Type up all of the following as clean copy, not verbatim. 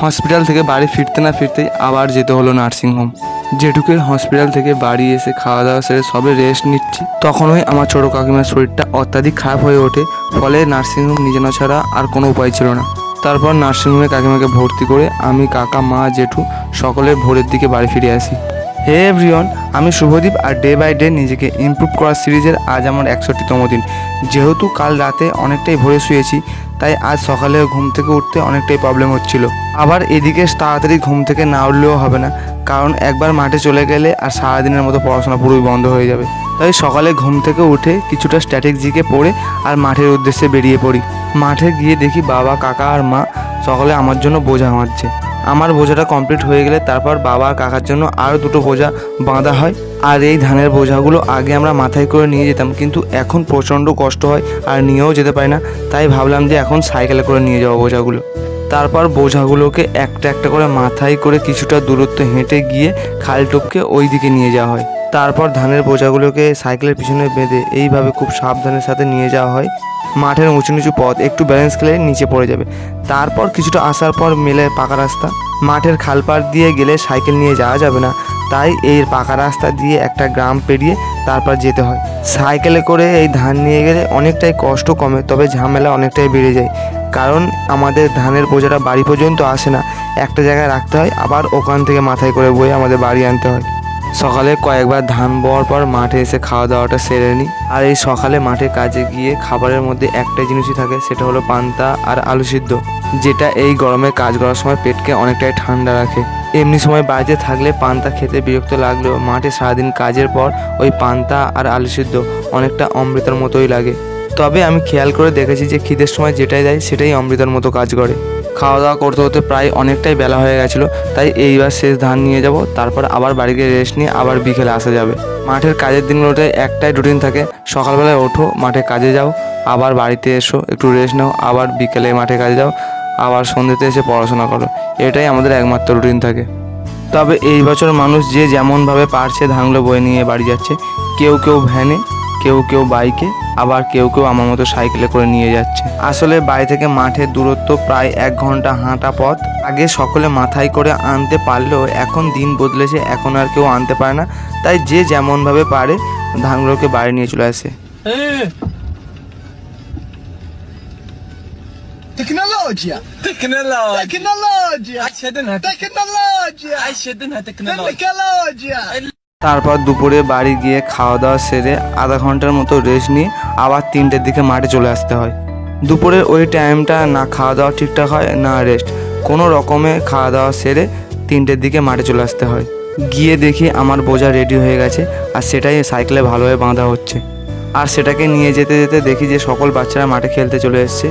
Hospital থেকে বাড়ি ফিরতে না ফিরতেই আবার যেতে হলো নার্সিংহোম। যেটুকু হসপিটাল থেকে বাড়ি এসে খাওয়া দাওয়া সেরে সবে রেস্ট নিচ্ছি, তখনই আমার ছোটো কাকিমার শরীরটা অত্যাধিক খারাপ হয়ে ওঠে। ফলে নার্সিংহোম নিয়ে যাওয়া ছাড়া আর কোনো উপায় ছিল না। তারপর নার্সিংহোমে কাকিমাকে ভর্তি করে আমি, কাকা, মা, জেঠু সকলের ভোরের দিকে বাড়ি ফিরে আসি। হে এভরিওয়ান, আমি শুভদীপ, আর ডে বাই ডে নিজেকে ইমপ্রুভ করার সিরিজের আজ আমার 61তম দিন। যেহেতু কাল রাতে অনেকটাই ভোরে শুয়েছি, তাই আজ সকালে ঘুম থেকে উঠতে অনেকটাই প্রবলেম হচ্ছিল। আবার এদিকে তাড়াতাড়ি ঘুম থেকে না উঠলেও হবে না, কারণ একবার মাঠে চলে গেলে আর সারাদিনের মতো পড়াশোনা পুরোই বন্ধ হয়ে যাবে। তাই সকালে ঘুম থেকে উঠে কিছুটা স্ট্যাটিক জিকে পড়ে আর মাঠের উদ্দেশ্যে বেরিয়ে পড়ি। মাঠে গিয়ে দেখি বাবা, কাকা আর মা সকালে আমার জন্য বোঝা বাঁধছে। আমার বোঝাটা কমপ্লিট হয়ে গেলে তারপর বাবা আর কাকার জন্য আরও দুটো বোঝা বাঁধা হয়। আর এই ধানের বোঝাগুলো আগে আমরা মাথায় করে নিয়ে যেতাম, কিন্তু এখন প্রচণ্ড কষ্ট হয় আর নিয়েও যেতে পারি না। তাই ভাবলাম যে এখন সাইকেলে করে নিয়ে যাবো বোঝাগুলো। তারপর বোঝাগুলোকে একটা একটা করে মাথায় করে কিছুটা দূরত্ব হেঁটে গিয়ে খাল টপকে ওই দিকে নিয়ে যাওয়া হয়। তারপর ধানের বোঝাগুলোকে সাইকেলের পিছনে বেঁধে এইভাবে খুব সাবধানের সাথে নিয়ে যাওয়া হয়। মাঠের উঁচু নিচু পথ, একটু ব্যালেন্স খেলে নিচে পড়ে যাবে। তারপর কিছুটা আসার পর মেলে পাকা রাস্তা। মাঠের খাল পাড় দিয়ে গেলে সাইকেল নিয়ে যাওয়া যাবে না, তাই এই পাকা রাস্তা দিয়ে একটা গ্রাম পেরিয়ে তারপর যেতে হয়। সাইকেলে করে এই ধান নিয়ে গেলে অনেকটাই কষ্ট কমে, তবে ঝামেলা অনেকটাই বেড়ে যায়, কারণ আমাদের ধানের বোঝাটা বাড়ি পর্যন্ত আসে না, একটা জায়গায় রাখতে হয়, আবার ওখান থেকে মাথায় করে বয়ে আমাদের বাড়ি আনতে হয়। সকালে কয়েকবার ধান বওয়ার পর মাঠে এসে খাওয়া দাওয়াটা সেরে নিই। আর এই সকালে মাঠে কাজে গিয়ে খাবারের মধ্যে একটাই জিনিসই থাকে, সেটা হলো পান্তা আর আলু সিদ্ধ, যেটা এই গরমে কাজ করার সময় পেটকে অনেকটাই ঠান্ডা রাখে। এমনি সময় বাড়িতে থাকলে পান্তা খেতে বিরক্ত লাগলেও মাঠে সারাদিন কাজের পর ওই পান্তা আর আলু সিদ্ধ অনেকটা অমৃতের মতোই লাগে। তবে আমি খেয়াল করে দেখেছি যে খিদের সময় যেটাই দেয় সেটাই অমৃতের মতো কাজ করে। খাওয়া দাওয়া করতে করতে প্রায় অনেকটাই বেলা হয়ে গেছিলো, তাই এইবার শেষ ধান নিয়ে যাব। তারপর আবার বাড়িতে রেস্ট নিয়ে আবার বিকেলে আসা যাবে। মাঠের কাজের দিনগুলোতে একটাই রুটিন থাকে, সকালবেলায় ওঠো, মাঠে কাজে যাও, আবার বাড়িতে এসো, একটু রেস্ট নাও, আবার বিকেলে মাঠে কাজে যাও, আবার সন্ধ্যেতে এসে পড়াশোনা করো। এটাই আমাদের একমাত্র রুটিন থাকে। তবে এই বছর মানুষ যে যেমনভাবে পারছে ধানগুলো বয়ে নিয়ে বাড়ি যাচ্ছে, কেউ কেউ ভ্যানে, কেউ কেউ বাইকে, আবার কেউ কেউ আমার মতো সাইকেলে করে নিয়ে যাচ্ছে। আসলে বাড়ি থেকে মাঠের দূরত্ব প্রায় 1 ঘন্টা হাঁটা পথ। আগে সকলে মাথায় করে আনতে পারলেও এখন দিন বদলেছে, এখন আর কেউ আনতে পারে না, তাই যে যেমনভাবে পারে ধানগুলোকে বাড়ি নিয়ে চলে আসে। Tecnologia! তারপর দুপুরে বাড়ি গিয়ে খাওয়া দাওয়া সেরে আধা ঘন্টার মতো রেস্ট নিয়ে আবার 3টের দিকে মাঠে চলে আসতে হয়। দুপুরের ওই টাইমটা না খাওয়া দাওয়া ঠিকঠাক হয় না রেস্ট, কোনো রকমে খাওয়া দাওয়া সেরে 3টের দিকে মাঠে চলে আসতে হয়। গিয়ে দেখি আমার বোঝা রেডি হয়ে গেছে, আর সেটাই সাইকেলে ভালোভাবে বাঁধা হচ্ছে। আর সেটাকে নিয়ে যেতে যেতে দেখি যে সকল বাচ্চারা মাঠে খেলতে চলে এসছে।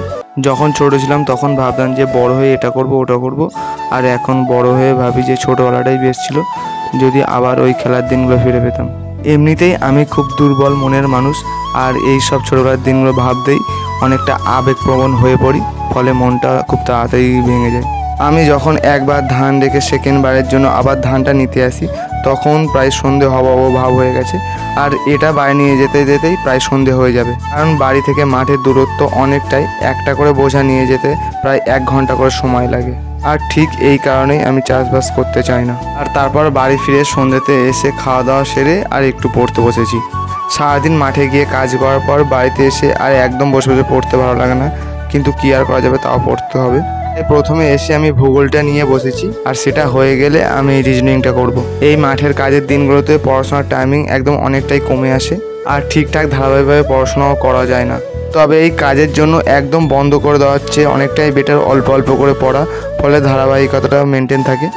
যখন ছোটো ছিলাম তখন ভাবতাম যে বড় হয়ে এটা করব ওটা করব, আর এখন বড় হয়ে ভাবি যে ছোটোবেলাটাই বেশ ছিল, যদি আবার ওই খেলার দিনগুলো ফিরে পেতাম। এমনিতেই আমি খুব দুর্বল মনের মানুষ, আর এই সব ছোটোবেলার দিনগুলো ভাবতেই অনেকটা আবেগপ্রবণ হয়ে পড়ি, ফলে মনটা খুব তাড়াতাড়ি ভেঙে যায়। আমি যখন একবার ধান রেখে সেকেন্ডবারের জন্য আবার ধানটা নিতে আসি, তখন প্রায় সন্ধে হওয়া ভাব হয়ে গেছে, আর এটা বাড়ি নিয়ে যেতে যেতেই প্রায় সন্ধে হয়ে যাবে, কারণ বাড়ি থেকে মাঠের দূরত্ব অনেকটাই। একটা করে বোঝা নিয়ে যেতে প্রায় 1 ঘন্টা করে সময় লাগে, আর ঠিক এই কারণেই আমি চাষবাস করতে চাই না। আর তারপর বাড়ি ফিরে সন্ধ্যেতে এসে খাওয়া দাওয়া সেরে আর একটু পড়তে বসেছি। সারাদিন মাঠে গিয়ে কাজ করার পর বাড়িতে এসে আর একদম বসে বসে পড়তে ভালো লাগে না, কিন্তু কি আর করা যাবে, তাও পড়তে হবে। প্রথমে এসে আমি ভূগোলটা নিয়ে বসেছি, আর সেটা হয়ে গেলে আমি রিজনিংটা করব। এই মাঠের কাজের দিনগুলোতে পড়াশোনার টাইমিং একদম অনেকটাই কমে আসে, আর ঠিকঠাক ধারাবাহিকভাবে পড়াশোনাও করা যায় না। তবে এই কাজের জন্য একদম বন্ধ করে দেওয়া হচ্ছে, অনেকটাই বেটার অল্প অল্প করে পড়া, ফলে ধারাবাহিকতাটা মেনটেন থাকে,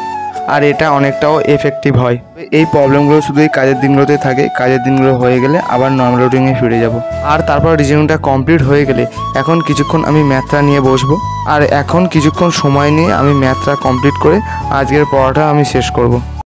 আর এটা অনেকটাও এফেক্টিভ হয়। এই প্রবলেমগুলো শুধু এই কাজের দিনগুলোতে থাকে, কাজের দিনগুলো হয়ে গেলে আবার নর্মাল রুটিনে ফিরে যাব। আর তারপর রিজনিংটা কমপ্লিট হয়ে গেলে এখন কিছুক্ষণ আমি ম্যাথটা নিয়ে বসবো, আর এখন কিছুক্ষণ সময় নিয়ে আমি ম্যাথটা কমপ্লিট করে আজকের পড়াটা আমি শেষ করব।